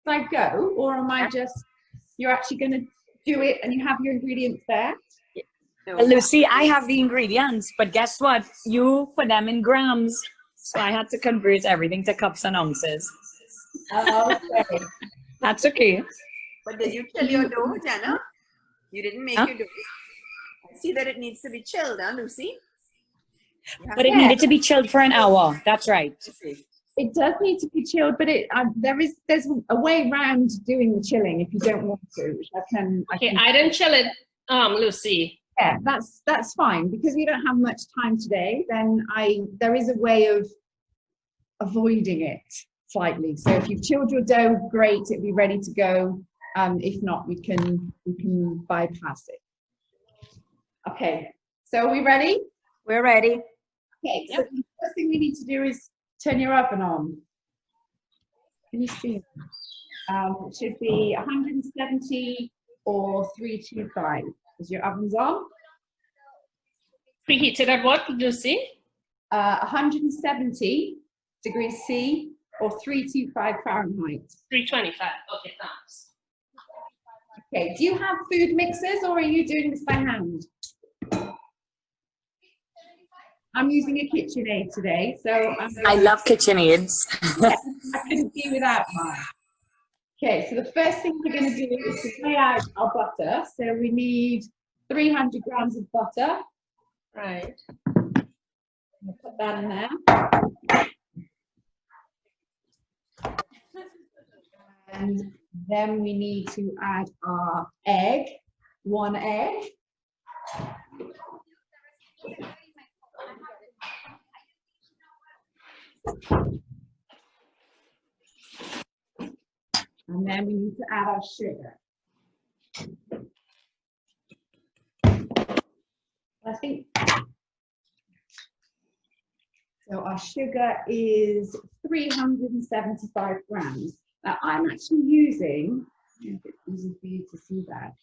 I go, or am I just, you're actually going to do it and you have your ingredients there? Well, Lucy, I have the ingredients, but guess what? You put them in grams. So I had to convert everything to cups and ounces. Okay. That's okay. But did you chill your dough, Jenna? You didn't make your dough. I see that it needs to be chilled, huh, Lucy? But it needed to be chilled for an hour. That's right. It does need to be chilled, but there's a way around doing the chilling if you don't want to, which I didn't chill it, Lucy. Yeah, that's fine because we don't have much time today. Then there is a way of avoiding it slightly. So if you've chilled your dough, great, it'll be ready to go. If not, we can bypass it. Okay, so are we ready? We're ready. Okay, so the first thing we need to do is turn your oven on. Can you see? It should be 170 or 325. Is your oven's on? Preheated at what, Lucy? 170 degrees C or 325 Fahrenheit. 325. Okay, thanks. Okay, do you have food mixers or are you doing this by hand? I'm using a KitchenAid today, so I love KitchenAids. Yeah, I couldn't do without mine. Okay, so the first thing we're going to do is to lay out our butter. So we need 300 grams of butter. Right. I'll put that in there. And then we need to add our egg, 1 egg. And then we need to add our sugar. I think so. Our sugar is 375 grams. Now I'm actually using, if it's easy for you to see that,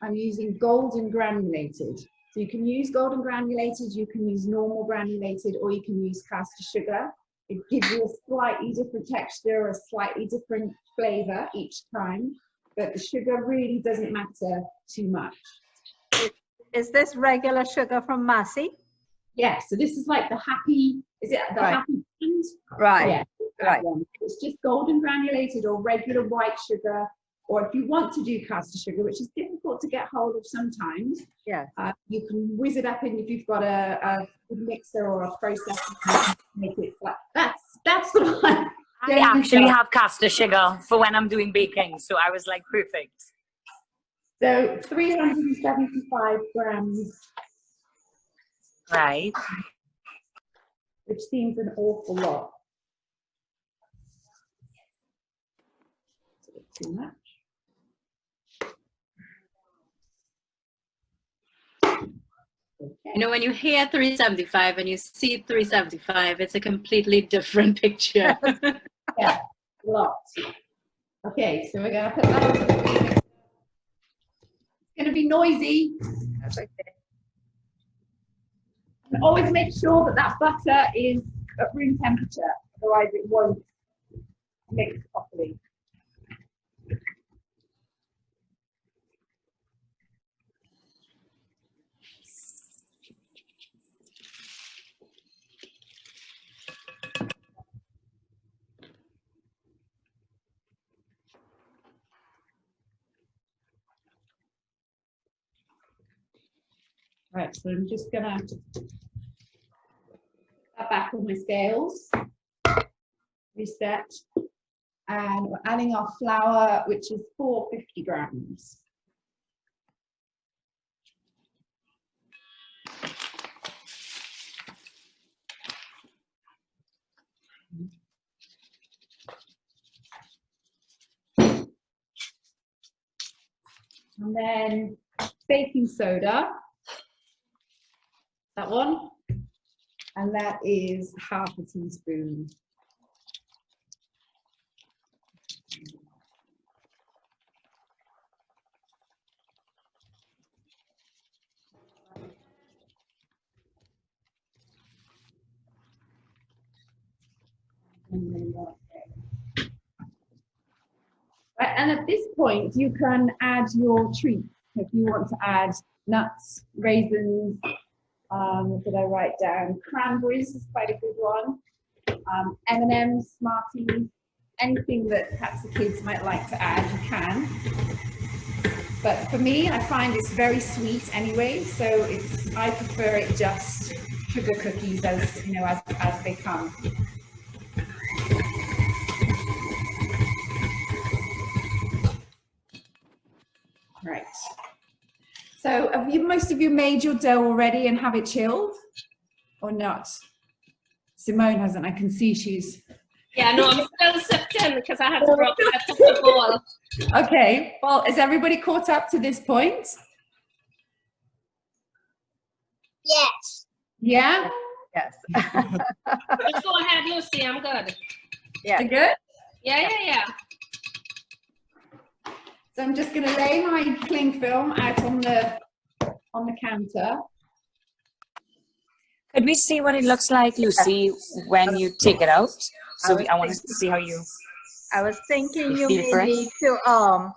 I'm using golden granulated. So you can use golden granulated, you can use normal granulated, or you can use caster sugar. It gives you a slightly different texture, a slightly different flavor each time, but the sugar really doesn't matter too much. Is this regular sugar from Massey? Yeah, so this is like the happy, is it the happy brand? Right. Yeah, right. One. It's just golden granulated or regular white sugar, or if you want to do caster sugar, which is difficult to get hold of sometimes, yeah, you can whiz it up in if you've got a mixer or a processor, make it like that's the one. I actually have caster sugar for when I'm doing baking, so I was like, perfect. So 375 grams. Right. Which seems an awful lot. Too much. Okay. You know, when you hear 375 and you see 375, it's a completely different picture. Yeah, lots. Okay, so we're going to put that on. It's going to be noisy. That's okay. And always make sure that that butter is at room temperature, otherwise it won't mix properly. Right, so I'm just gonna put that back on my scales, reset, and we're adding our flour, which is 450 grams. And then baking soda, that one, and that is half a teaspoon. And then Right, and at this point, you can add your treats. If you want to add nuts, raisins, what did I write down? Cranberries is quite a good one. M&Ms, Smarties, anything that perhaps the kids might like to add, you can. But for me, I find it's very sweet anyway, so I prefer it just sugar cookies as you know as they come. Right. So have most of you made your dough already and have it chilled or not? Simone hasn't. I can see she's. Yeah, no, I'm still sifting because I had to rock the ball. Okay. Well, is everybody caught up to this point? Yes. Yeah? Yes. Just go ahead, Lucy. I'm good. Yeah. You're good? Yeah. So I'm just going to lay my cling film out on the counter. Could we see what it looks like, Lucy, when you take it out? So I want to see how you. I was thinking you feel for may it? need to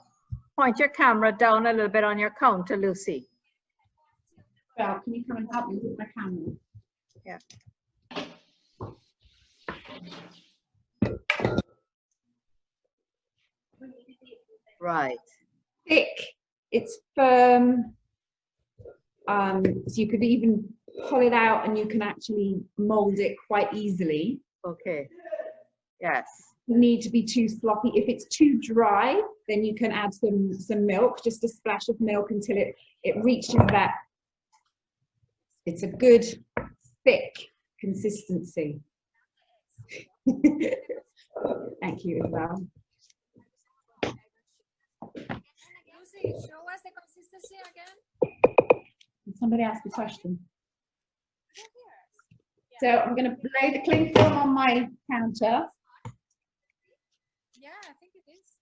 point your camera down a little bit on your counter, Lucy. Well, can you come and help me with my camera? Yeah. Right. Thick. It's firm. So you could even pull it out and you can actually mold it quite easily. Okay. Yes. You need to be too sloppy. If it's too dry, then you can add some milk, just a splash of milk until it reaches that. It's a good thick consistency. Thank you, Isabel. Lucy, show us the consistency again. Somebody asked a question. So I'm going to lay the cling film on my counter. Yeah, I think it is.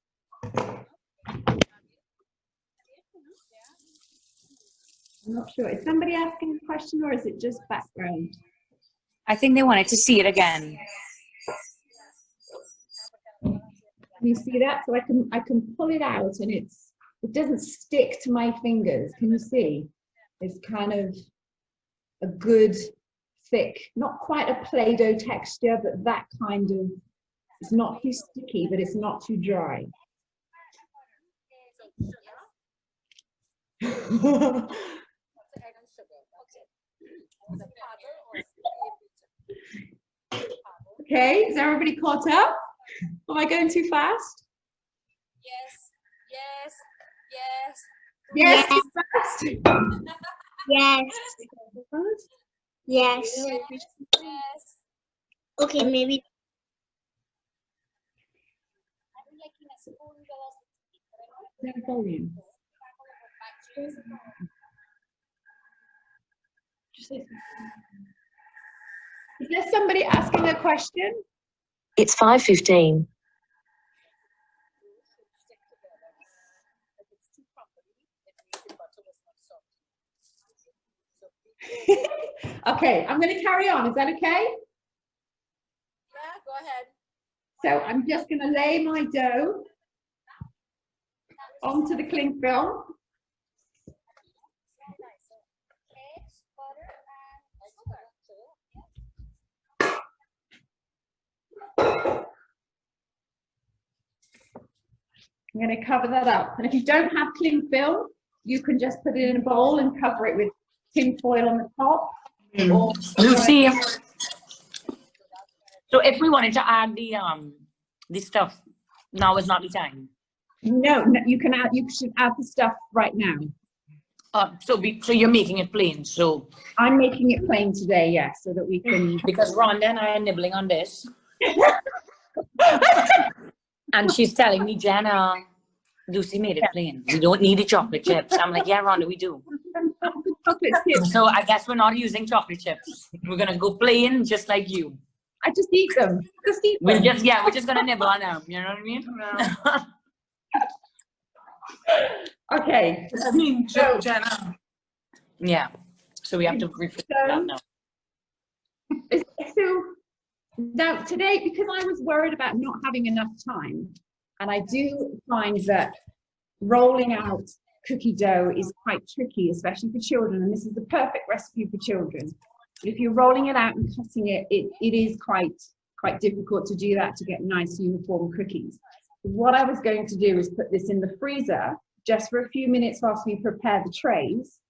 I'm not sure. Is somebody asking a question or is it just background? I think they wanted to see it again. Can you see that? So I can pull it out and it doesn't stick to my fingers. Can you see? It's kind of a good thick, not quite a Play-Doh texture, but that kind of, it's not too sticky, but it's not too dry. Okay, is everybody caught up? Am I going too fast? Yes. Yes, Yes. too fast. Yes. Yes. Okay, maybe. Volume. Is there somebody asking a question? It's 5:15. Okay, I'm going to carry on. Is that okay? Yeah, go ahead. So I'm just going to lay my dough onto the cling film. I'm going to cover that up. And if you don't have cling film, you can just put it in a bowl and cover it with tin foil on the top. Or Lucy, so if we wanted to add the stuff, now is not the time. no, you should add the stuff right now. So you're making it plain. So I'm making it plain today, yes, so that we can. because Rhonda and I are nibbling on this, and she's telling me, Jenna, Lucy made it plain. We don't need the chocolate chips. I'm like, yeah, Rhonda, we do. Chocolate chips. So I guess we're not using chocolate chips. We're gonna go plain, just like you. I just eat them. Just eat them. We're just gonna nibble on them. You know what I mean? Okay. I mean, Jenna. Yeah. So we have to refresh that now. So now today, because I was worried about not having enough time, And I do find that rolling out cookie dough is quite tricky, especially for children. And this is the perfect recipe for children. But if you're rolling it out and cutting it, it is quite difficult to do that to get nice uniform cookies. What I was going to do is put this in the freezer just for a few minutes whilst we prepare the trays.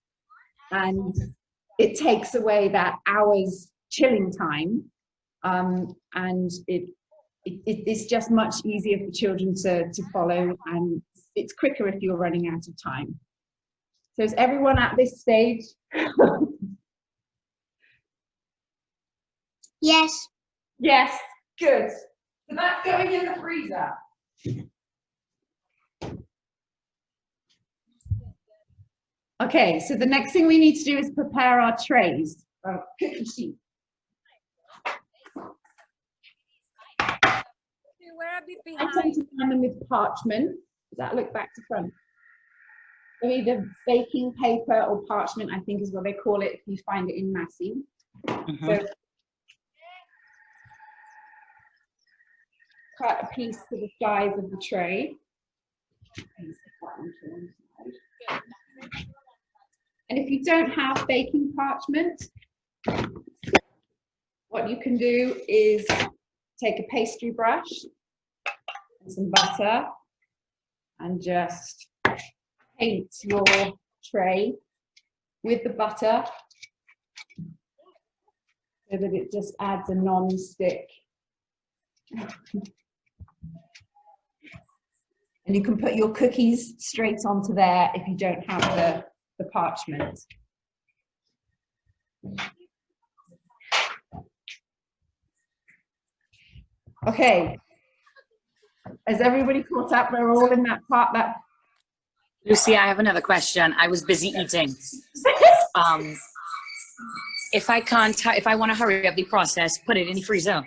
And it takes away that hour's chilling time. And it's just much easier for children to follow, and it's quicker if you're running out of time. So is everyone at this stage? Yes. Yes, good. So that's going in the freezer. Okay, so the next thing we need to do is prepare our trays, our cookie sheet. We're a bit I tend behind. to line them with parchment. Does that look back to front? So either baking paper or parchment, I think is what they call it if you find it in Massey. So cut a piece to the size of the tray. And if you don't have baking parchment, what you can do is take a pastry brush and some butter and just paint your tray with the butter so that it just adds a non-stick. And you can put your cookies straight onto there if you don't have the parchment. Okay. Has everybody caught up? We're all in that part that... Lucy, I have another question. I was busy eating. If I want to hurry up the process, put it in the freezer.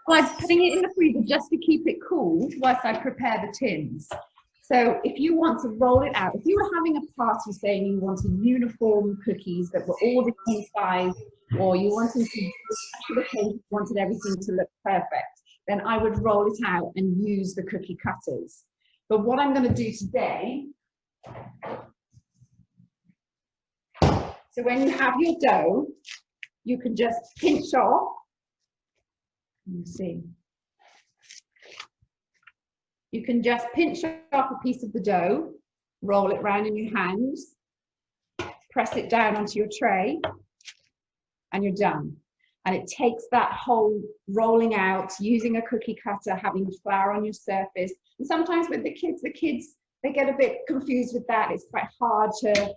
Well, I'm putting it in the freezer just to keep it cool whilst I prepare the tins. So if you want to roll it out, if you were having a party saying you wanted uniform cookies that were all the same size, or you wanted everything to look perfect, then I would roll it out and use the cookie cutters. But what I'm going to do today, so when you have your dough, you can just pinch off. You see. You can just pinch off a piece of the dough, roll it round in your hands, press it down onto your tray, and you're done. And it takes that whole rolling out, using a cookie cutter, having flour on your surface. And sometimes with the kids, they get a bit confused with that. It's quite hard to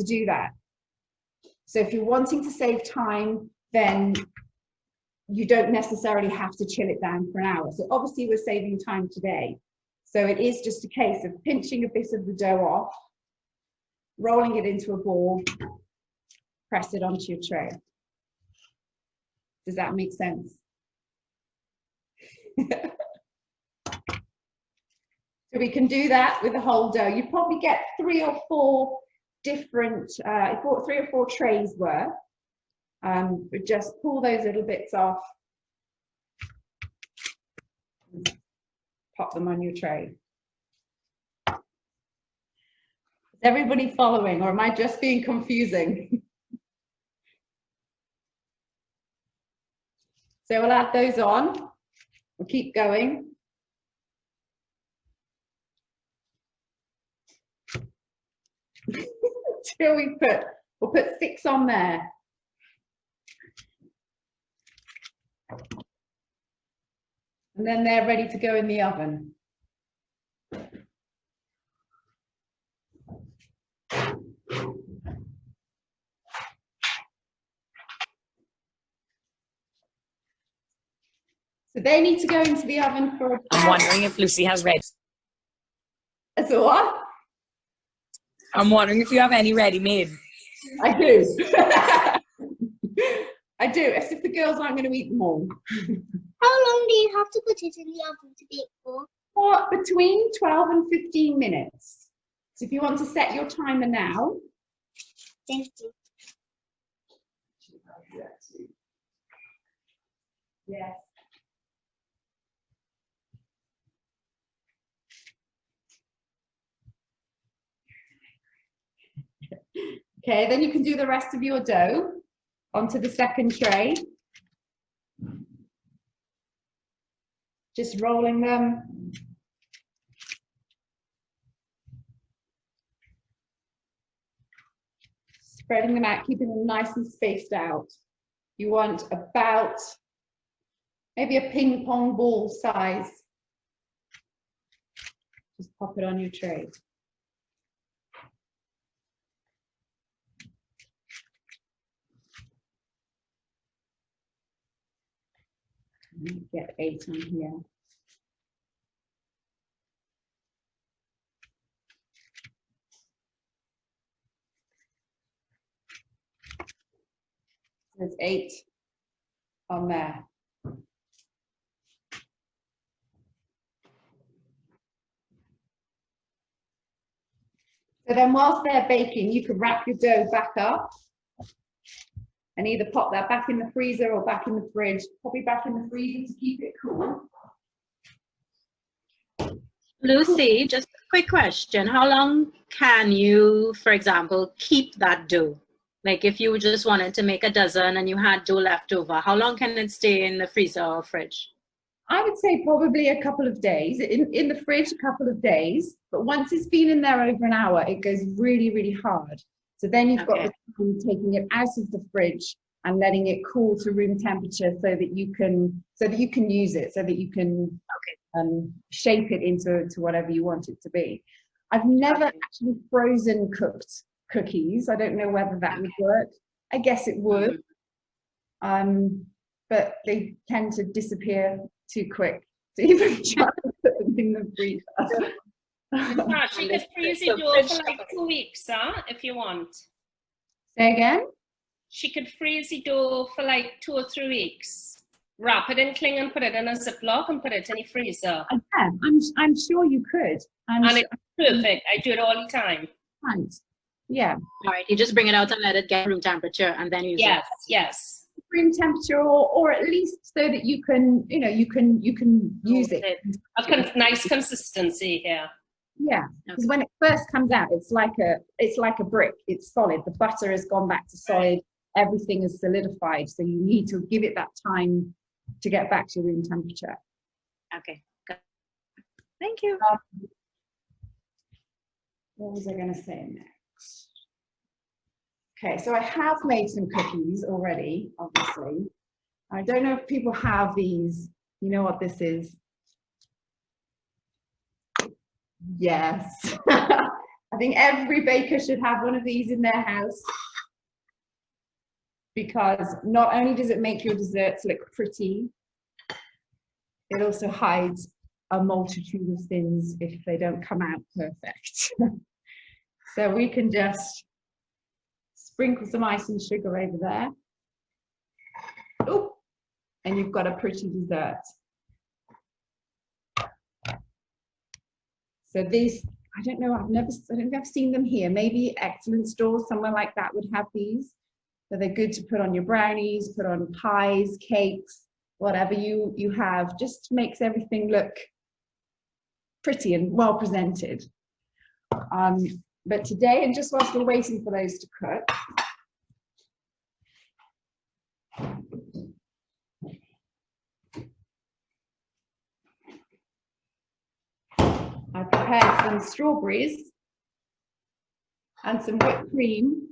do that. So if you're wanting to save time, then you don't necessarily have to chill it down for an hour. So obviously we're saving time today. So it is just a case of pinching a bit of the dough off, rolling it into a ball, press it onto your tray. Does that make sense? So we can do that with the whole dough. You probably get 3 or 4 different, 3 or 4 trays worth. But just pull those little bits off, pop them on your tray. Is everybody following, or am I just being confusing? So we'll add those on. We'll keep going. Till we'll put 6 on there. And then they're ready to go in the oven. So they need to go into the oven for... I'm wondering if Lucy has ready. That's a what? I'm wondering if you have any ready-made. I do. I do, as if the girls aren't going to eat them all. How long do you have to put it in the oven to bake for? For between 12 and 15 minutes. So if you want to set your timer now. Thank you. Yes. Okay, then you can do the rest of your dough onto the second tray. Just rolling them. Spreading them out, keeping them nice and spaced out. You want about maybe a ping pong ball size. Just pop it on your tray. Get 8 on here. There's 8 on there. So then whilst they're baking, you can wrap your dough back up and either pop that back in the freezer or back in the fridge. Probably back in the freezer to keep it cool. Lucy, just a quick question. How long can you, for example, keep that dough? Like if you just wanted to make a dozen and you had dough left over, how long can it stay in the freezer or fridge? I would say probably a couple of days. In the fridge, a couple of days. But once it's been in there over an hour, it goes really, really hard. So then you've got the time taking it out of the fridge and letting it cool to room temperature so that you can use it, so that you can shape it into whatever you want it to be. I've never actually frozen cooked cookies. I don't know whether that would work. I guess it would. But they tend to disappear too quick to even try to put them in the freezer. She could freeze your dough for like 2 weeks, if you want. Say again? She could freeze the dough for like 2 or 3 weeks. Wrap it in cling and put it in a Ziploc and put it in the freezer. Again, I'm sure you could. And it's perfect. I do it all the time. Right. Yeah. All right, you just bring it out and let it get room temperature and then use it. Yes. Room temperature, or at least so that you can, you can use it. A nice consistency here. Yeah, because when it first comes out, it's like a brick. It's solid. The butter has gone back to solid. Everything is solidified. So you need to give it that time to get back to room temperature. Okay, good. Thank you. What was I going to say next? Okay, so I have made some cookies already, obviously. I don't know if people have these. You know what this is? Yes. I think every baker should have one of these in their house, because not only does it make your desserts look pretty, it also hides a multitude of sins if they don't come out perfect. So we can just sprinkle some icing sugar over there. Oh, and you've got a pretty dessert. So these, I don't know, I don't think I've seen them here. Maybe Excellent Store, somewhere like that would have these. So they're good to put on your brownies, put on pies, cakes, whatever you have. Just makes everything look pretty and well presented. But today, and just whilst we're waiting for those to cook, I prepared some strawberries and some whipped cream,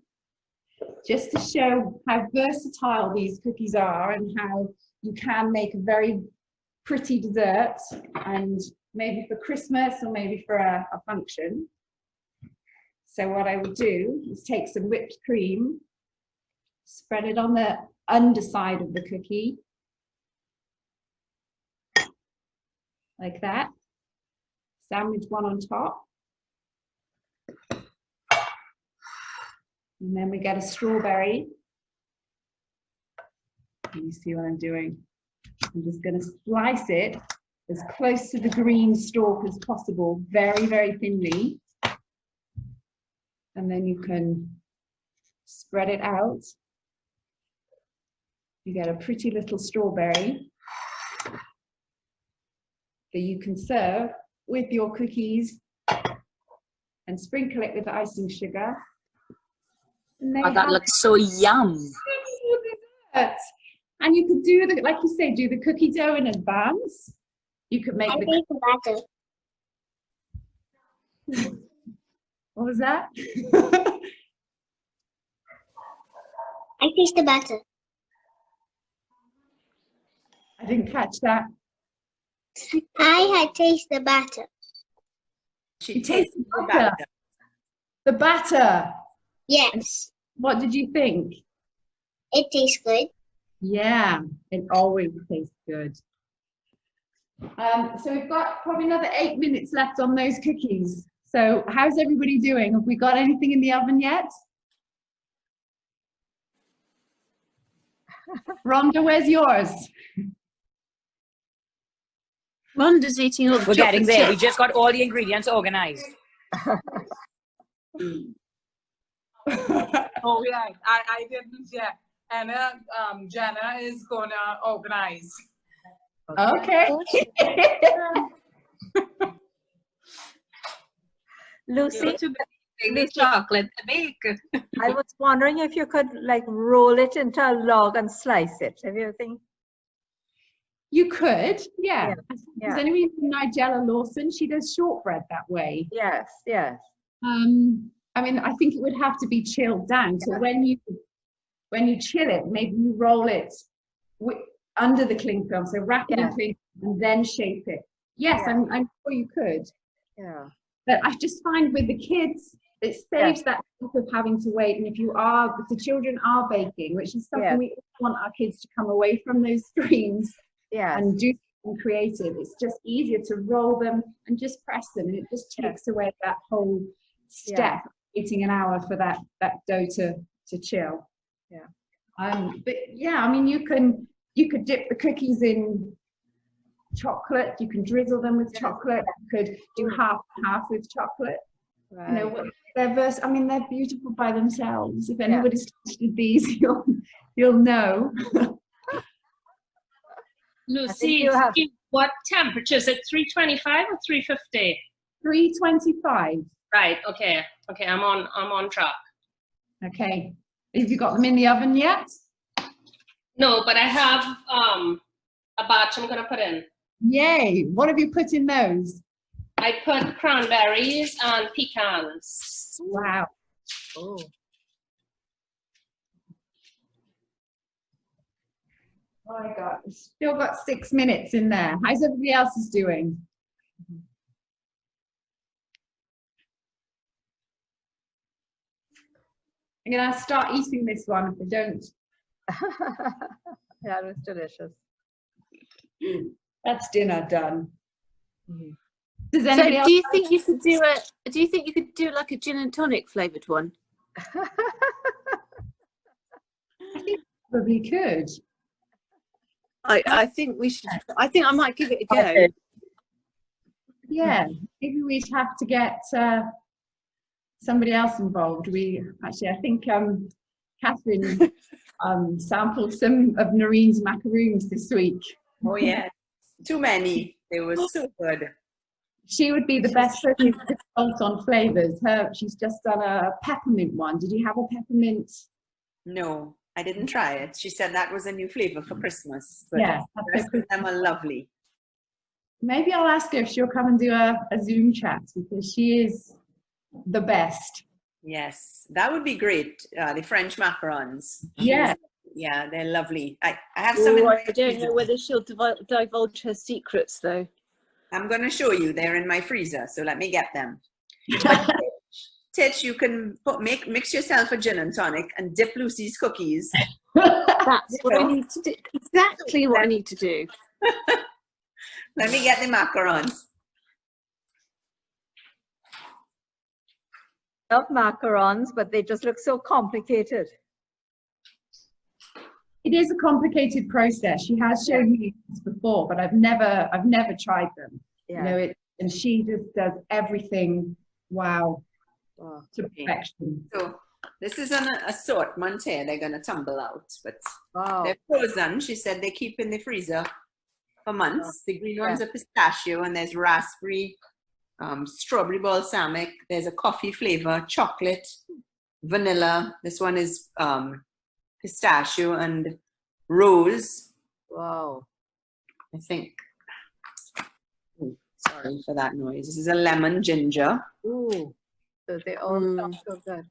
just to show how versatile these cookies are and how you can make a very pretty dessert, and maybe for Christmas or maybe for a function. So what I would do is take some whipped cream, spread it on the underside of the cookie, like that. Sandwich one on top. And then we get a strawberry. You see what I'm doing? I'm just going to slice it as close to the green stalk as possible, very, very thinly. And then you can spread it out. You get a pretty little strawberry that you can serve with your cookies and sprinkle it with icing sugar. And they Oh, that have looks so yum. desserts. And you could do the, like you say, do the cookie dough in advance. You could make I the. taste the batter. What was that? I taste the batter. I didn't catch that. I had taste the batter. She You tasted tasted the butter. batter. The batter. Yes, What did you think? it tastes good. Yeah, it always tastes good. So we've got probably another 8 minutes left on those cookies. So how's everybody doing? Have we got anything in the oven yet? Rhonda, where's yours? Rhonda's eating all the We're getting chocolate there. We chips. just got all the ingredients organized. Oh yeah, I didn't yet. And Jenna is gonna organize. Okay. Lucy, The chocolate to bake. I was wondering if you could like roll it into a log and slice it. Have you ever think? You could, yeah. Yeah. Does anyone know Nigella Lawson? She does shortbread that way. Yes, yes. I mean, I think it would have to be chilled down. So when you chill it, maybe you roll it under the cling film. So wrap it in cling film and then shape it. Yes, Yeah. I'm sure you could. Yeah. But I just find with the kids, it saves that step of having to wait. And if the children are baking, which is something we want our kids to come away from those screens and do something creative. It's just easier to roll them and just press them, and it just takes away that whole step, waiting an hour for that dough to chill. Yeah. But yeah, I mean, you could dip the cookies in chocolate. You can drizzle them with chocolate. You could do half and half with chocolate. Right. You know, they're beautiful by themselves. If anybody's tasted these, you'll know. Lucy, what temperature is it? 325 or 350? 325. Right. Okay. Okay. I'm on track. Okay. Have you got them in the oven yet? No, but I have a batch I'm gonna put in. Yay! What have you put in those? I put cranberries and pecans. Wow. Oh. Oh my God, we've still got 6 minutes in there. How's everybody else is doing? I'm gonna start eating this one if I don't. Yeah, it was delicious. That's dinner done. Does So anybody else? do you think you could do like a gin and tonic flavored one? I think probably could. I think we should. I think I might give it a go. Yeah, maybe we'd have to get somebody else involved. I think Catherine sampled some of Noreen's macaroons this week. Oh yeah, too many. They were so good. She would be the best person to consult on flavors. She's just done a peppermint one. Did you have a peppermint? No, I didn't try it. She said that was a new flavor for Christmas. But Yeah, the rest of them are lovely. Maybe I'll ask her if she'll come and do a Zoom chat, because she is the best. Yes, that would be great. The French macarons. Yeah. Yeah, they're lovely. I have some. Oh, I don't know whether she'll divulge her secrets though. I'm going to show you. They're in my freezer, so let me get them. Titch, you can mix yourself a gin and tonic and dip Lucy's cookies. That's what I need to do. Exactly what I need to do. Let me get the macarons. Love macarons, but they just look so complicated. It is a complicated process. She has shown me this before, but I've never tried them. Yeah. You know, and she just does everything, wow, to perfection. So this is an assortment here. They're going to tumble out, but Wow. they're frozen. She said they keep in the freezer for months. The green ones are pistachio, and there's raspberry, strawberry balsamic. There's a coffee flavor, chocolate, vanilla. This one is pistachio and rose. Wow. I think. Ooh, sorry for that noise. This is a lemon ginger. Ooh. So they all sound so good.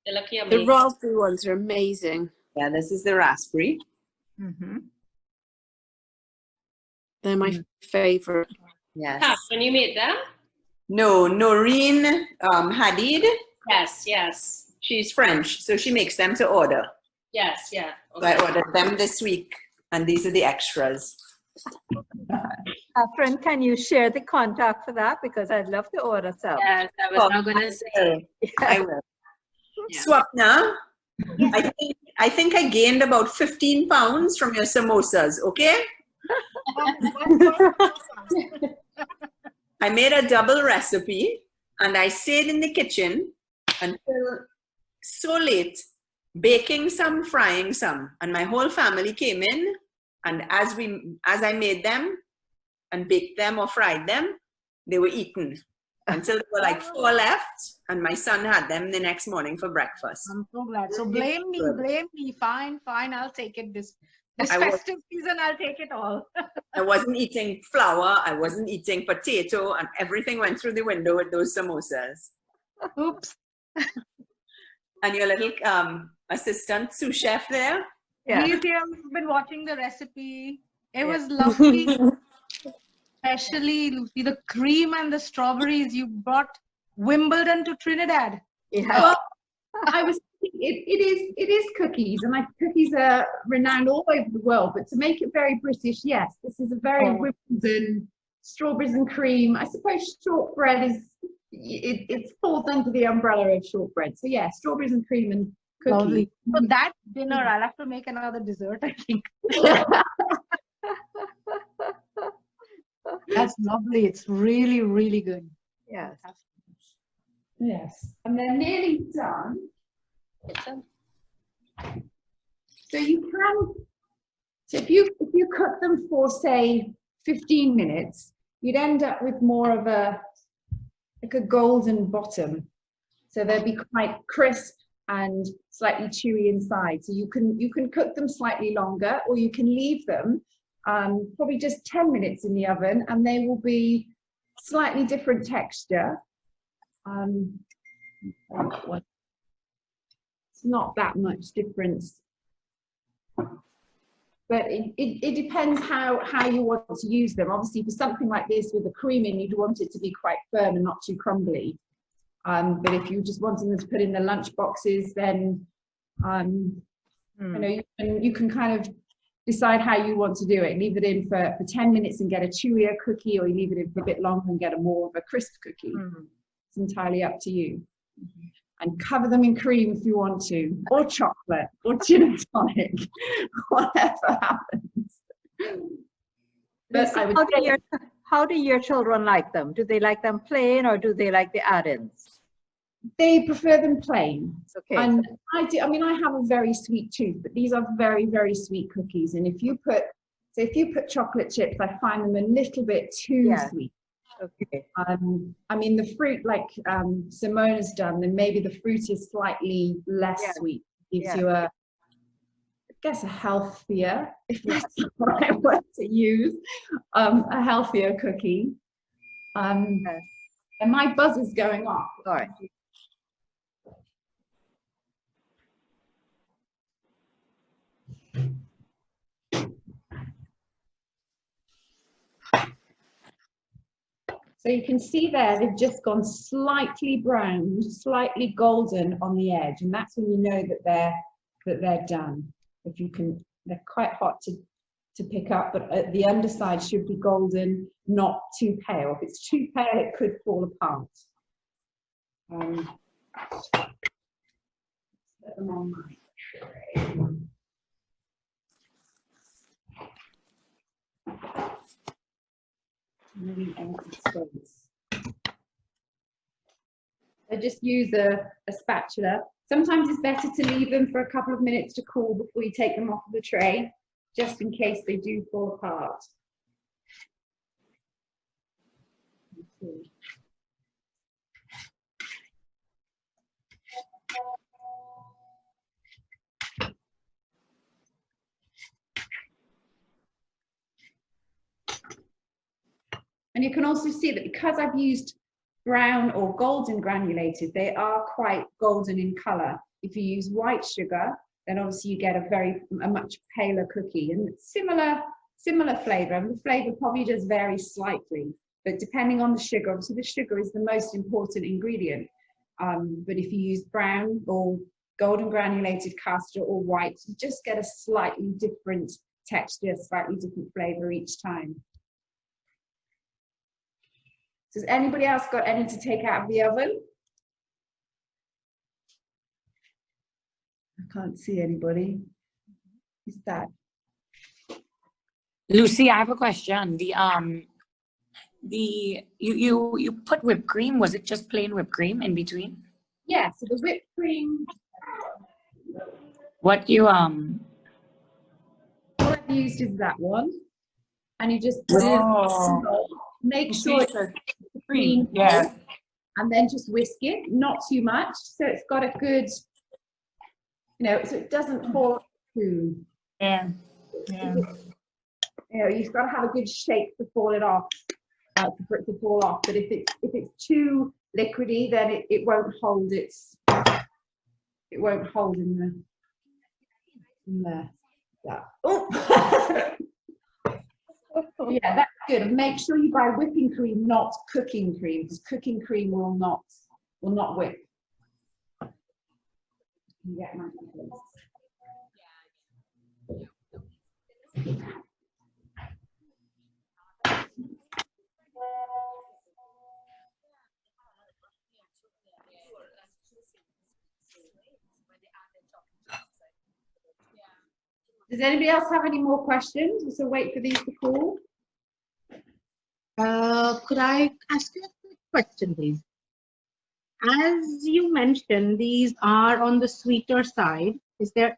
They look The yummy. raspberry ones are amazing. Yeah, this is the raspberry. Mm-hmm. They're my favorite. Yes. When you made them? No, Noreen Hadid. Yes, yes. She's French, so she makes them to order. Yes, yeah. So I ordered them this week, and these are the extras. Catherine, can you share the contact for that? Because I'd love to order some. Yes, I was not going to say. I will. Yeah. Swapna, I think I gained about 15 pounds from your samosas, okay? I made a double recipe, and I stayed in the kitchen until so late, baking some, frying some, and my whole family came in, and as I made them and baked them or fried them, they were eaten until there were like 4 left, and my son had them the next morning for breakfast. I'm so glad. So blame me. Fine, I'll take it. This I was- festive season, I'll take it all. I wasn't eating flour, I wasn't eating potato, and everything went through the window with those samosas. Oops. And your little assistant sous chef there? He's here. We've been watching the recipe. It was lovely. Especially, Lucy, the cream and the strawberries. You brought Wimbledon to Trinidad. Well, I was thinking it is cookies, and cookies are renowned all over the world. But to make it very British, yes, this is a very Wimbledon strawberries and cream. I suppose shortbread is it falls under the umbrella of shortbread. So yeah, strawberries and cream and cookies. Lovely. For that dinner, I'll have to make another dessert, I think. That's lovely. It's really, really good. Yes. Yes, and they're nearly done. So you can, so if you cook them for say 15 minutes, you'd end up with more of a golden bottom. So they'll be quite crisp and slightly chewy inside. So you can cook them slightly longer, or you can leave them probably just 10 minutes in the oven, and they will be slightly different texture. It's not that much difference, but it depends how you want to use them. Obviously, for something like this with the cream in, you'd want it to be quite firm and not too crumbly. But if you just wanted them to put in the lunch boxes, then you can kind of decide how you want to do it. Leave it in for 10 minutes and get a chewier cookie, or you leave it in for a bit longer and get a more of a crisp cookie. It's entirely up to you. And cover them in cream if you want to, or chocolate, or gin and tonic, whatever happens. But Lucy, how do your children like them? Do they like them plain, or do they like the add-ins? They prefer them plain. Okay. And I do. I mean, I have a very sweet tooth, but these are very, very sweet cookies. And if you put chocolate chips, I find them a little bit too sweet. Okay. I mean, the fruit, like Simona's done, then maybe the fruit is slightly less sweet. Gives you a healthier, if that's the right word to use, a healthier cookie. And my buzzer's going off. All right. So you can see there, they've just gone slightly browned, slightly golden on the edge, and that's when you know that they're done. If you can, they're quite hot to pick up, but the underside should be golden, not too pale. If it's too pale, it could fall apart. Put them on my tray. Really empty space. So just use a spatula. Sometimes it's better to leave them for a couple of minutes to cool before you take them off of the tray, just in case they do fall apart. And you can also see that because I've used brown or golden granulated, they are quite golden in color. If you use white sugar, then obviously you get a much paler cookie, and similar flavor. And the flavor probably does vary slightly, but depending on the sugar, obviously the sugar is the most important ingredient. But if you use brown or golden granulated castor or white, you just get a slightly different texture, slightly different flavor each time. Has anybody else got any to take out of the oven? I can't see anybody. Who's that? Lucy, I have a question. You put whipped cream. Was it just plain whipped cream in between? Yeah, so the whipped cream. What you All I've used is that one, and you just put make sure it's cream, yeah, and then just whisk it, not too much, so it's got a good, so it doesn't fall too. Yeah. You've got to have a good shape to fall it off, for it to fall off. But if it's too liquidy, then it won't hold it won't hold in the oh. Yeah, that's good. And make sure you buy whipping cream, not cooking cream, because cooking cream will not whip. Yeah, does anybody else have any more questions? So wait for these to cool. Could I ask you a quick question, please? As you mentioned, these are on the sweeter side. Is there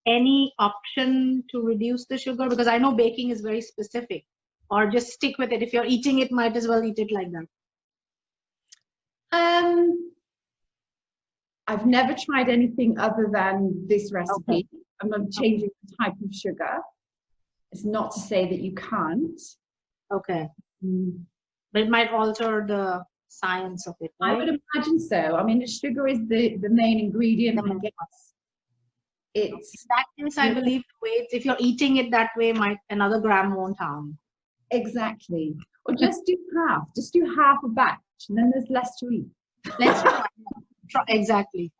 any option to reduce the sugar? Because I know baking is very specific. Or just stick with it. If you're eating it, might as well eat it like that. I've never tried anything other than this recipe. Okay. I'm not changing the type of sugar. It's not to say that you can't. Okay. But it might alter the science of it, right? I would imagine so. I mean, the sugar is the main ingredient, I guess. In that case, I believe the weights, if you're eating it that way, another gram won't harm. Exactly. Or just do half. Just do half a batch, and then there's less to eat. Let's try. Exactly.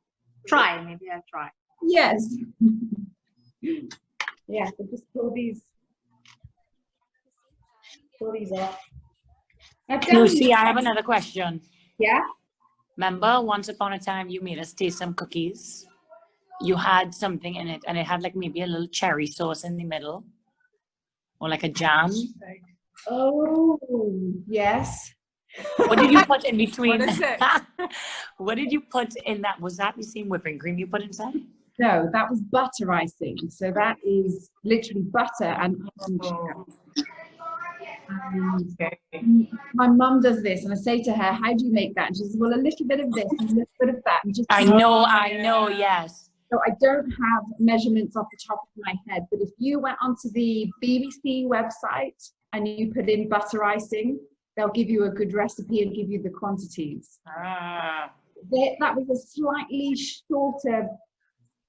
Try. Maybe I'll try. Yes. Yeah. So just pull these off. Lucy, I have another question. Yeah. Remember, once upon a time, you made us taste some cookies. You had something in it, and it had like maybe a little cherry sauce in the middle, or like a jam. Oh, yes. What did you put in between? What is it? What did you put in that? Was that the same whipping cream you put inside? No, that was butter icing. So that is literally butter and sugar. My mum does this, and I say to her, "How do you make that?" And she says, "Well, a little bit of this and a little bit of that." And just I know, yes. So I don't have measurements off the top of my head, but if you went onto the BBC website and you put in butter icing, they'll give you a good recipe and give you the quantities. That was a slightly shorter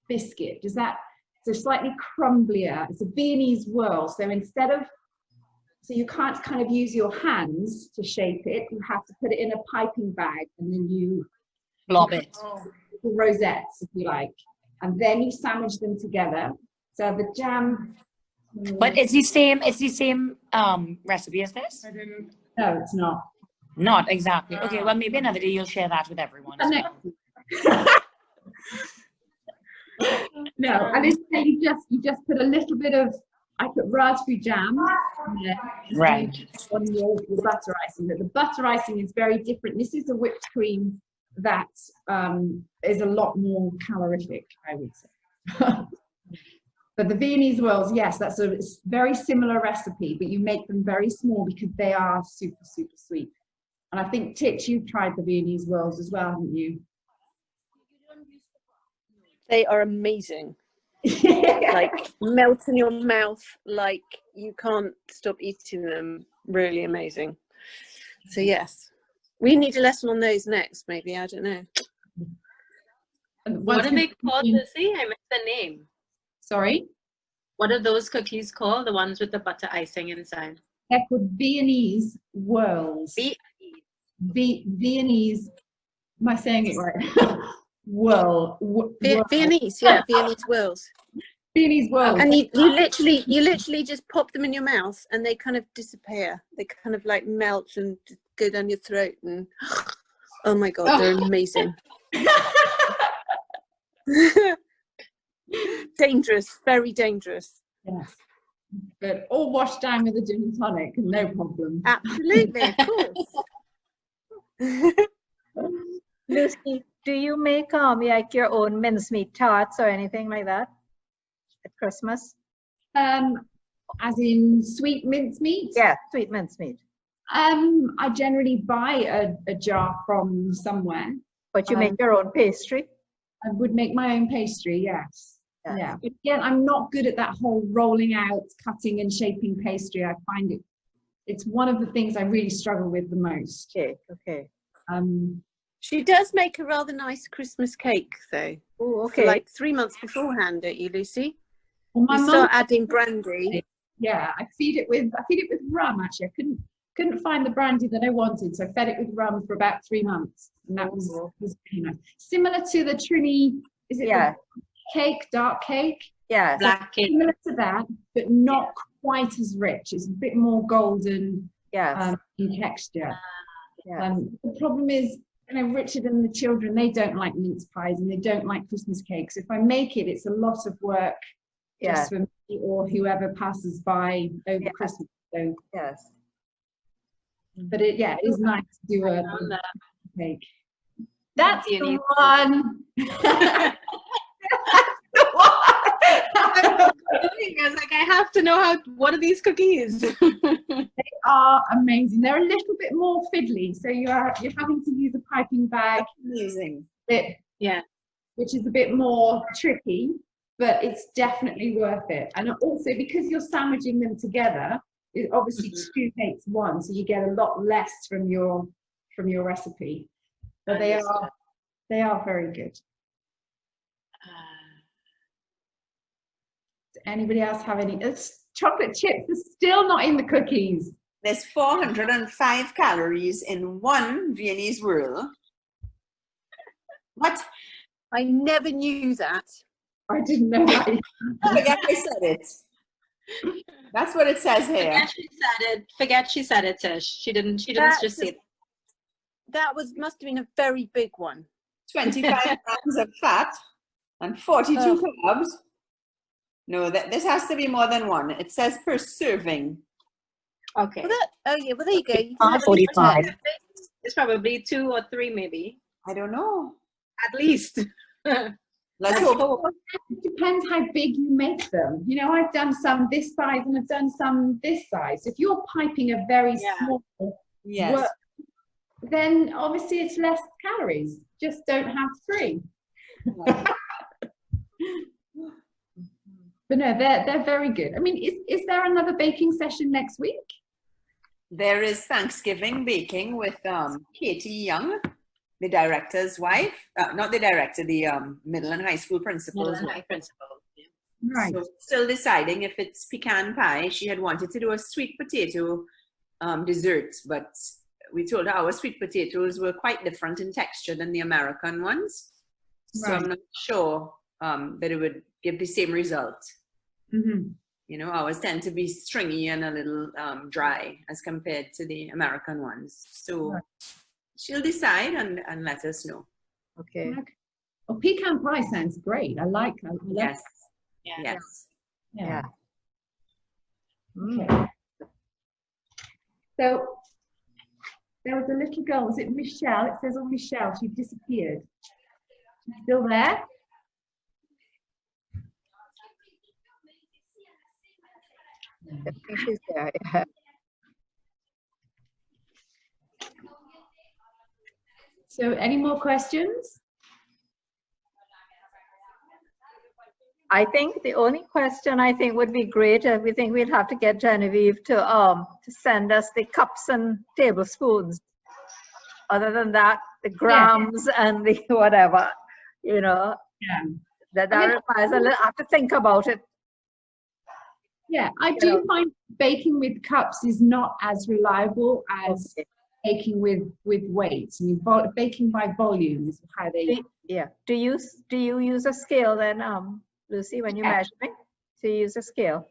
biscuit. It's a slightly crumblier. It's a Viennese whirl. So so you can't kind of use your hands to shape it. You have to put it in a piping bag, and then you blob it. Rosettes, if you like. And then you sandwich them together. So the jam. But it's the same recipe as this? No, it's not. Not exactly. Okay, well maybe another day you'll share that with everyone. As well. No, and it's, you just put a little bit of, I put raspberry jam right on your butter icing. But the butter icing is very different. This is a whipped cream that is a lot more calorific, I would say. But the Viennese whirls, yes, that's a very similar recipe, but you make them very small because they are super, super sweet. And I think, Titch, you've tried the Viennese whirls as well, haven't you? They are amazing. Like melt in your mouth, like you can't stop eating them. Really amazing. So yes, we need a lesson on those next, maybe. I don't know. What are they called, Lucy? I missed the name. Sorry? What are those cookies called? The ones with the butter icing inside? They're called Viennese whirls. Viennese. Am I saying it right? Viennese, yeah, Viennese whirls. Viennese whirls. And you literally just pop them in your mouth, and they kind of disappear. They kind of like melt and just go down your throat, and oh my god, they're amazing. Dangerous, very dangerous. Yes. But all washed down with a gin and tonic, no problem. Absolutely, of course. Lucy, do you make like your own mincemeat tarts or anything like that at Christmas? As in sweet mincemeat? Yeah, sweet mincemeat. I generally buy a jar from somewhere. But you make your own pastry? I would make my own pastry, yes. Yeah. But again, I'm not good at that whole rolling out, cutting and shaping pastry. I find it's one of the things I really struggle with the most. Okay. She does make a rather nice Christmas cake, though. Oh, okay. For like 3 months beforehand, don't you, Lucy? Well, you start adding brandy. Yeah, I feed it with rum. Actually, I couldn't find the brandy that I wanted, so I fed it with rum for about 3 months, and that was really nice. Similar to the Trini, is it the cake, dark cake? Yeah, black cake. Similar to that, but not quite as rich. It's a bit more golden in texture. The problem is, Richard and the children, they don't like mince pies and they don't like Christmas cakes. If I make it, it's a lot of work just for me or whoever passes by over Christmas. So, but it is nice to do a cake. That's the one. I was like, I have to know what are these cookies? They are amazing. They're a little bit more fiddly, so you're having to use a piping bag. Amazing. Which is a bit more tricky, but it's definitely worth it. And also because you're sandwiching them together, it obviously 2 makes 1, so you get a lot less from your recipe. But they are very good. Anybody else have any? Chocolate chips are still not in the cookies. There's 405 calories in 1 Viennese whirl. What? I never knew that. I didn't know that. Forget I said it. That's what it says here. Forget she said it, Tish. She didn't just say it. That must have been a very big one. 25 grams of fat and 42 carbs. No, this has to be more than 1. It says per serving. Okay. Well, there you go. 5:45. It's probably 2 or 3, maybe. I don't know. At least. Let's hope. It depends how big you make them. I've done some this size and I've done some this size. If you're piping a very small work, then obviously it's less calories. Just don't have 3. But no, they're very good. I mean, is there another baking session next week? There is Thanksgiving baking with Katie Young, the director's wife. Not the director, the middle and high school principal's wife. Right. So still deciding if it's pecan pie. She had wanted to do a sweet potato dessert, but we told her our sweet potatoes were quite different in texture than the American ones. So I'm not sure that it would give the same result. Ours tend to be stringy and a little dry as compared to the American ones. So she'll decide and let us know. Okay. Well, pecan pie sounds great. I like Yes. Yeah. Okay. So there was a little girl. Was it Michelle? It says on Michelle. She disappeared. She's still there? I think she's there. Yeah. So any more questions? I think the only question I think would be great, we think we'd have to get Genevieve to send us the cups and tablespoons. Other than that, the grams and the whatever, you know, that requires a little, I have to think about it. Yeah, I do find baking with cups is not as reliable as baking with weights. I mean, baking by volume is how they. Yeah. Do you use a scale then, Lucy, when you're measuring? So you use a scale.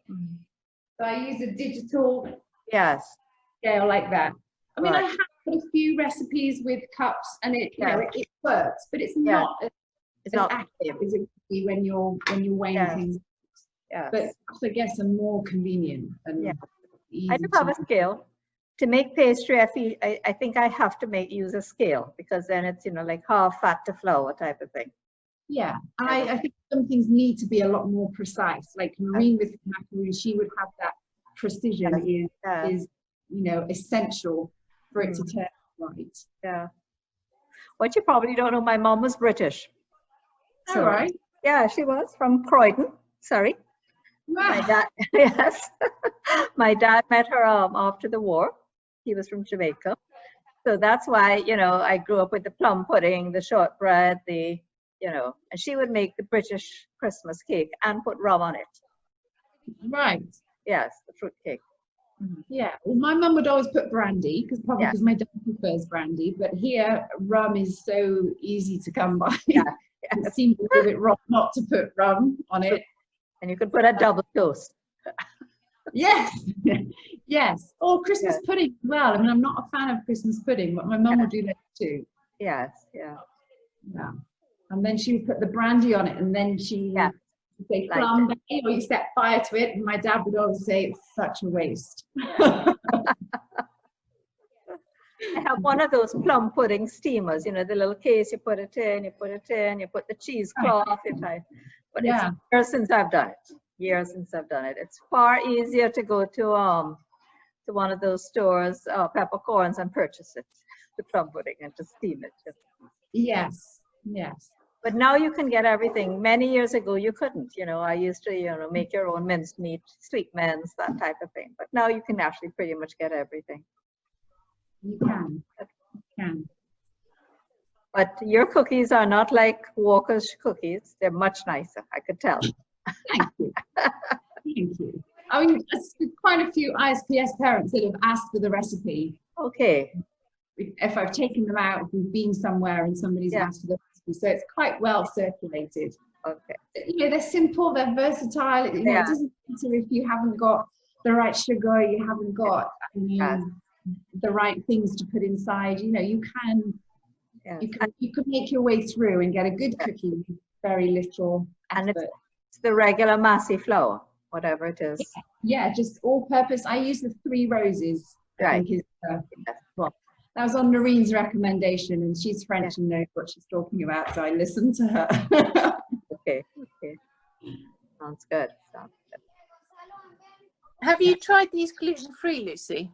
So I use a digital scale like that. I mean, I have a few recipes with cups, and it it works, but it's not as accurate as it would be when you're weighing things. Yeah. But I guess I'm more convenient and easy. I do have a scale. To make pastry, I think I have to use a scale, because then it's, you know, like half fat to flour type of thing. Yeah, and I think some things need to be a lot more precise. Like Noreen with macaroons, she would have that precision is you know, essential for it to turn right. Yeah. What you probably don't know, my mom was British. So, right. Yeah, she was from Croydon. Sorry. Wow. My dad, yes. My dad met her after the war. He was from Jamaica. So that's why, you know, I grew up with the plum pudding, the shortbread, you know, and she would make the British Christmas cake and put rum on it. Right. Yes, the fruit cake. Yeah, well, my mum would always put brandy, because my dad prefers brandy, but here rum is so easy to come by. It seems a little bit wrong not to put rum on it. And you could put a double dose. Yes, yes. Or Christmas pudding as well. I mean, I'm not a fan of Christmas pudding, but my mum would do that too. Yes, yeah. And then she would put the brandy on it, and then she would say plum, or you set fire to it, and my dad would always say it's such a waste. I have one of those plum pudding steamers, you know, the little case, you put it in, you put the cheesecloth, but it's years since I've done it. Years since I've done it. It's far easier to go to one of those stores, Peppercorns, and purchase it, the plum pudding, and to steam it. Yes, yes. But now you can get everything. Many years ago, you couldn't. You know, I used to, you know, make your own mincemeat, sweet mince, that type of thing. But now you can actually pretty much get everything. You can. You can. But your cookies are not like Walker's cookies. They're much nicer, I could tell. Thank you. Thank you. I mean, there's quite a few ISPS parents that have asked for the recipe. Okay. If I've taken them out, if we've been somewhere and somebody's asked for the recipe, so it's quite well circulated. Okay. You know, they're simple, they're versatile. You know, it doesn't matter if you haven't got the right sugar, you haven't got the right things to put inside. You know, you can make your way through and get a good cookie with very little effort. And it's the regular massy flour, whatever it is. Yeah, just all-purpose. I use the 3 Roses. I think is well, that was on Noreen's recommendation, and she's French and knows what she's talking about, so I listened to her. Okay. Sounds good. Have you tried these gluten-free, Lucy?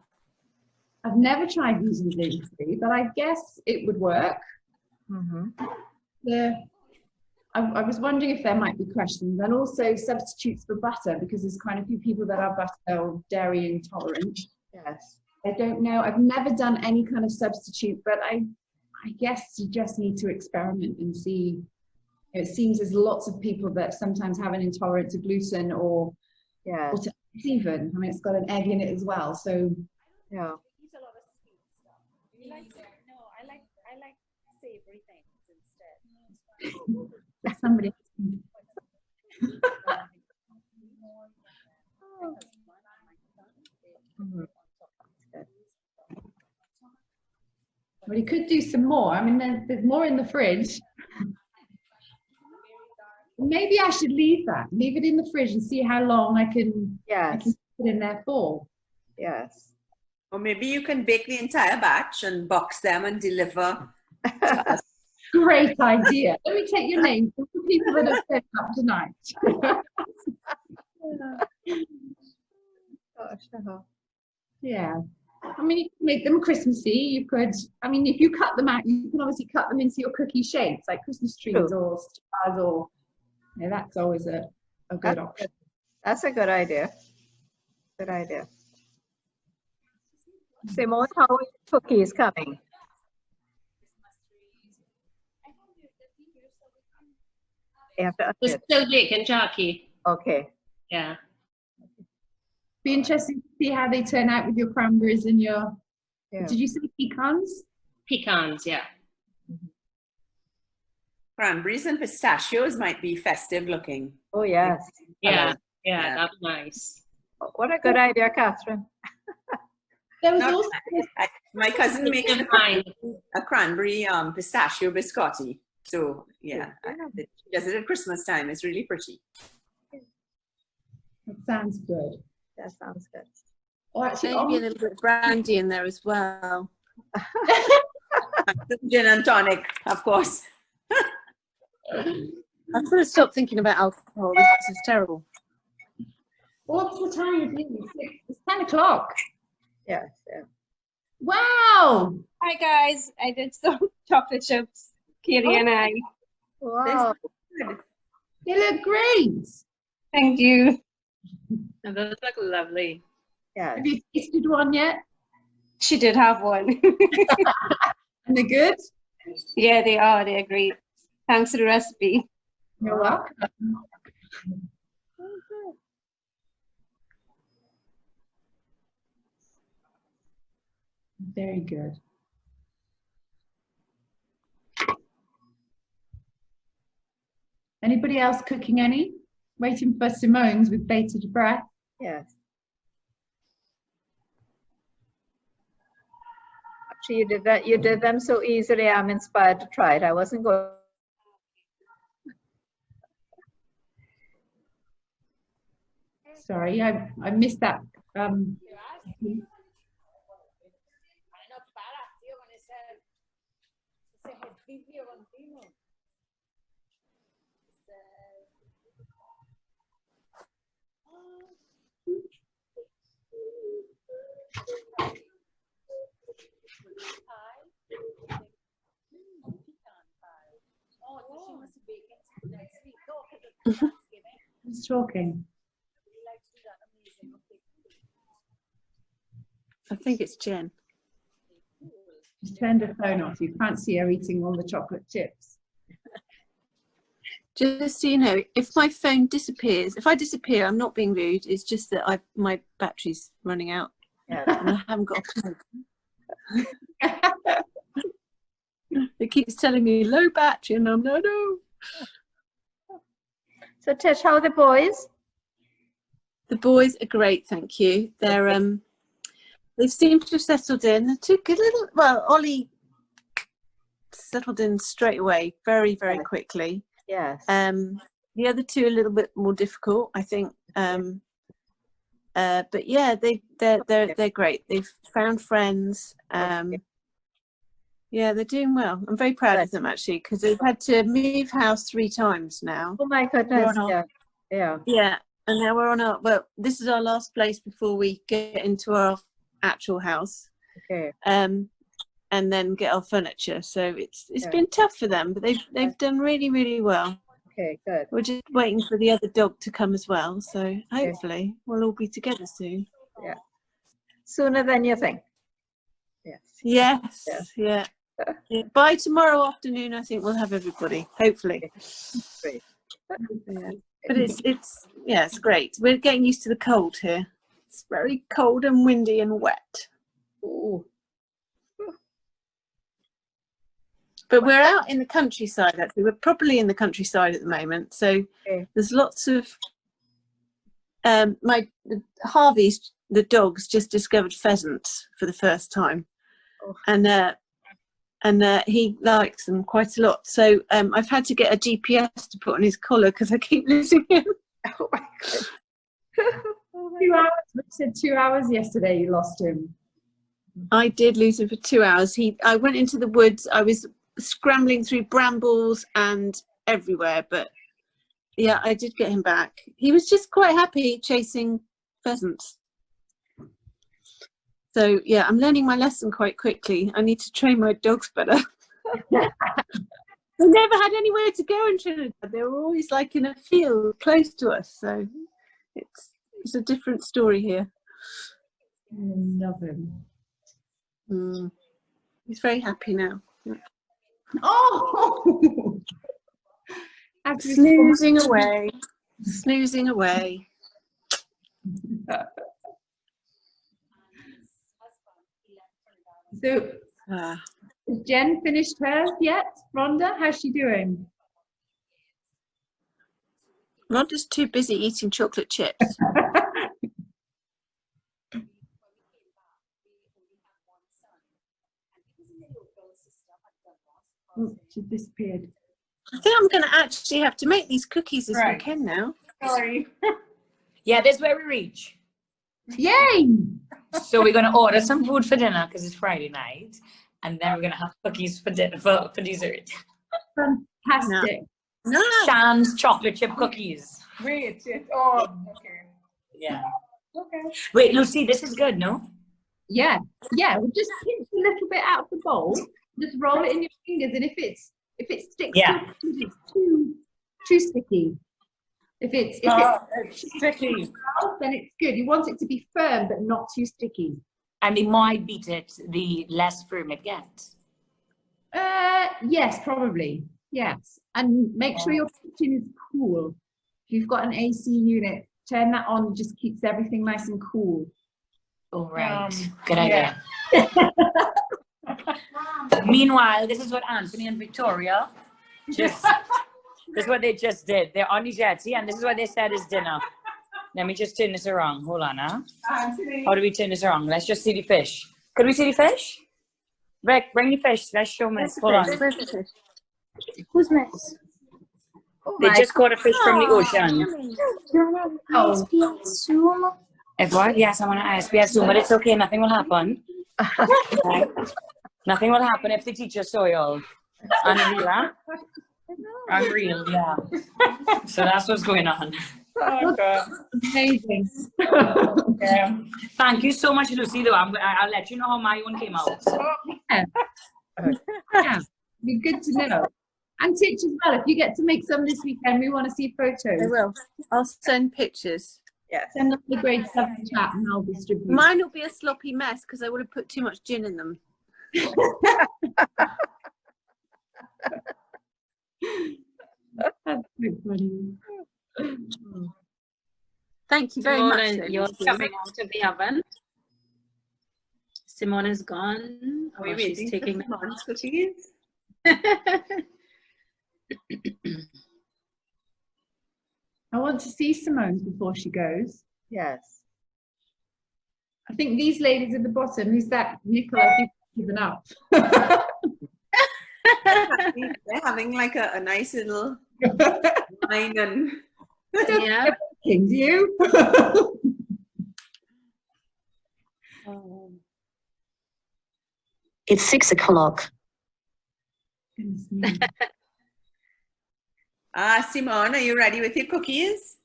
I've never tried using gluten-free, but I guess it would work. I was wondering if there might be questions, and also substitutes for butter, because there's quite a few people that are butter or dairy intolerant. Yes. I don't know. I've never done any kind of substitute, but I guess you just need to experiment and see. It seems there's lots of people that sometimes have an intolerance to gluten or to eggs even. I mean, it's got an egg in it as well. So yeah. I like savory things instead. Somebody. Well, you could do some more. I mean, there's more in the fridge. Maybe I should leave it in the fridge and see how long I can put in there for. Yes. Or maybe you can bake the entire batch and box them and deliver to us. Great idea. Let me take your name for the people that have set up tonight. Yeah. I mean, you can make them Christmassy. You could, I mean, if you cut them out, you can obviously cut them into your cookie shapes, like Christmas trees or stars, or that's always a a good option. That's a good idea. Good idea. Simone, how are your cookies coming? You have to We're still baking, Jackie. Okay. Yeah. Be interesting to see how they turn out with your cranberries and your. Yeah. Did you say pecans? Pecans, yeah. Cranberries and pistachios might be festive looking. Oh, yes. Yeah, yeah, that's nice. What a good idea, Catherine. There was Not- also My cousin makes a cranberry pistachio biscotti. So yeah, she does it at Christmas time. It's really pretty. That sounds good. That sounds good. Or actually, Maybe a little bit of brandy in there as well. Gin and tonic, of course. I've got to stop thinking about alcohol. This is terrible. What's the time? It's 10 o'clock. Yes. Yeah. Wow. Hi guys, I did some chocolate chips, Katie and I. Wow. They look great. Thank you. And those look lovely. Yeah. Have you tasted one yet? She did have one. And they're good? Yeah, they are. They're great. Thanks for the recipe. You're welcome. Very good. Anybody else cooking any? Waiting for Simone's with bated breath. Yes. Actually, you did that. You did them so easily. I'm inspired to try it. I wasn't going. Sorry, I missed that. Who's talking? I think it's Jen. She's turned her phone off. You can't see her eating all the chocolate chips. Just so you know, if my phone disappears, if I disappear, I'm not being rude. It's just that my battery's running out. Yeah. And I haven't got a plug. It keeps telling me low battery, and I'm no. So Tish, how are the boys? The boys are great, thank you. They're they seem to have settled in. They're two good little. Well, Ollie settled in straight away, very quickly. Yes. The other two a little bit more difficult, I think. But yeah, they're great. They've found friends. Yeah, they're doing well. I'm very proud of them actually, because they've had to move house 3 times now. Oh my goodness. Yeah. Yeah, and now we're on our. Well, this is our last place before we get into our actual house. Okay. And then get our furniture. So it's been tough for them, but they've done really well. Okay, good. We're just waiting for the other dog to come as well. So hopefully we'll all be together soon. Yeah. Sooner than you think. Yes. Yes. Yeah. By tomorrow afternoon, I think we'll have everybody. Hopefully. Great. Yeah. But it's great. We're getting used to the cold here. It's very cold and windy and wet. Ooh. But we're out in the countryside, actually. We're properly in the countryside at the moment. So there's lots of... Harvey's, the dog's just discovered pheasants for the first time. Oh. And he likes them quite a lot. So I've had to get a GPS to put on his collar because I keep losing him. Oh my God. 2 hours. You said 2 hours yesterday you lost him. I did lose him for 2 hours. I went into the woods. I was scrambling through brambles and everywhere, but yeah, I did get him back. He was just quite happy chasing pheasants. So yeah, I'm learning my lesson quite quickly. I need to train my dogs better. We never had anywhere to go in Trinidad. They were always like in a field close to us. So it's a different story here. Love him. He's very happy now. Oh! Snoozing away. Snoozing away. So, has Jen finished hers yet? Rhonda, how's she doing? Rhonda's too busy eating chocolate chips. Oh, she disappeared. I think I'm going to actually have to make these cookies this Right. weekend now. Sorry. Yeah, this is where we reach. Yay! So we're going to order some food for dinner because it's Friday night. And then we're going to have cookies for dinner for dessert. Fantastic. No. Shan's chocolate chip cookies. Wait, oh, okay. Yeah. Okay. Wait, Lucy, this is good, no? Yeah, yeah. We'll just pinch a little bit out of the bowl. Just roll it in your fingers, and if it sticks, Yeah. to it's too sticky. If it's sticky, then it's good. You want it to be firm but not too sticky. And the more I beat it, the less firm it gets. Yes, probably. Yes, and make sure your kitchen is cool. If you've got an AC unit, turn that on. It just keeps everything nice and cool. All right. Good idea. Meanwhile, this is what Anthony and Victoria this is what they just did. They're on the jetty, and this is what they said is dinner. Let me just turn this around. Hold on, huh? Anthony. How do we turn this around? Let's just see the fish. Could we see the fish? Rick, bring the fish. Let's show me. Hold on. Where's the fish? Who's next? They just caught a fish from the ocean. Oh. If what? Yes, I'm on an ISPS Zoom, but it's okay. Nothing will happen. Right? Nothing will happen if the teacher saw you all. Unreal, huh? Unreal, yeah. So that's what's going on. Oh, God. Amazing. Thank you so much, Lucy. Though I'll let you know how my one came out. Yeah. Yeah. Be good to know. And Titch as well. If you get to make some this weekend, we want to see photos. I will. I'll send pictures. Yes. Send them the grade 7 chat and I'll distribute. Mine will be a sloppy mess because I would have put too much gin in them. That's so funny. Thank you very much. You're coming out of the oven. Simone is gone. Are we Oh, waiting she's taking for Simone's cookies? I want to see Simone's before she goes. Yes. I think these ladies at the bottom, who's that? Nicola, I think she's given up. They're having like a nice little wine and Yeah. Do you? It's 6 o'clock. Goodness me. Simone, are you ready with your cookies?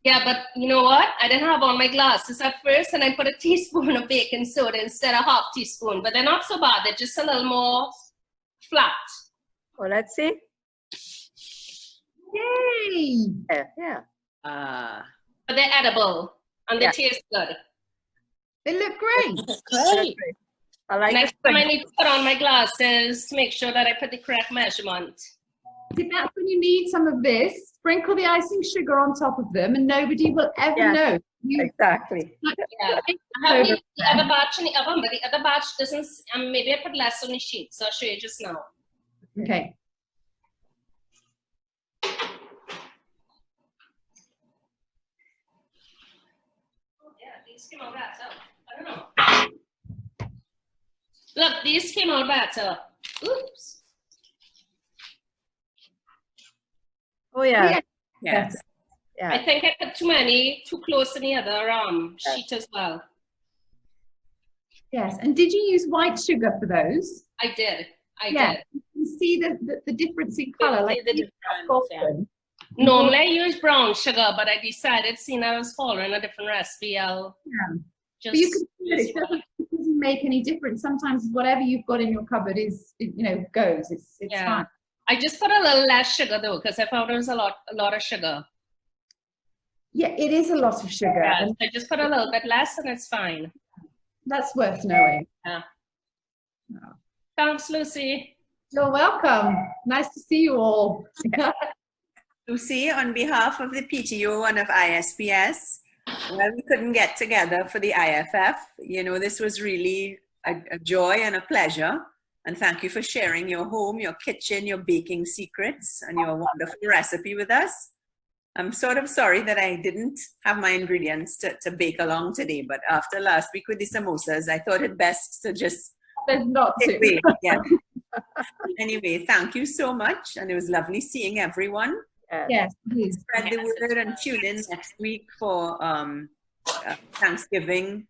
Yeah, but you know what? I didn't have on my glasses at first, and I put a teaspoon of baking soda instead of half teaspoon. But they're not so bad. They're just a little more flat. Well, let's see. Yay! Yeah. But they're edible, and they taste good. They look great. Great. I like Next time I need to put on my glasses to make sure that I put the correct measurement. See, that's when you need some of this. Sprinkle the icing sugar on top of them, and nobody will ever know. Exactly. Yeah. I have the other batch in the oven, but the other batch doesn't. Maybe I put less on the sheet, so I'll show you just now. Okay. Yeah, these came out better. I don't know. Look, these came out better. Oops. Oh yeah. Yes. Yeah. I think I put too close to the other sheet as well. Yes. And did you use white sugar for those? I did. I Yeah. did. You can see the difference in color. Like the difference, Normally I use brown sugar, but I decided, seeing I was following a different recipe, I'll But just you can see that it doesn't make any difference. Sometimes whatever you've got in your cupboard is, goes. It's fine. I just put a little less sugar though, because I found there was a lot of sugar. Yeah, it is a lot of sugar. Yeah, I just put a little bit less and it's fine. That's worth knowing. Yeah. Thanks, Lucy. You're welcome. Nice to see you all. Lucy, on behalf of the PTO and of ISPS, well, we couldn't get together for the IFF. This was really a joy and a pleasure. And thank you for sharing your home, your kitchen, your baking secrets, and your wonderful recipe with us. I'm sort of sorry that I didn't have my ingredients to bake along today, but after last week with the samosas, I thought it best to just not to. Wait. Yeah. Anyway, thank you so much, and it was lovely seeing everyone. Yes, please spread the word and tune in next week for Thanksgiving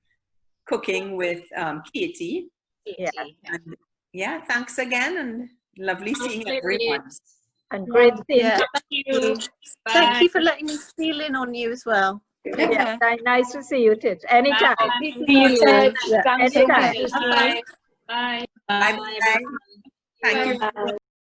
cooking with Katie. And yeah, thanks again, and lovely seeing everyone. And great seeing Yeah. you. Thank you for letting me steal in on you as well. Yeah, nice to see you, Tit. Anytime. See you, Tit. Thanks so much. Anytime. Bye. Bye. Thank you.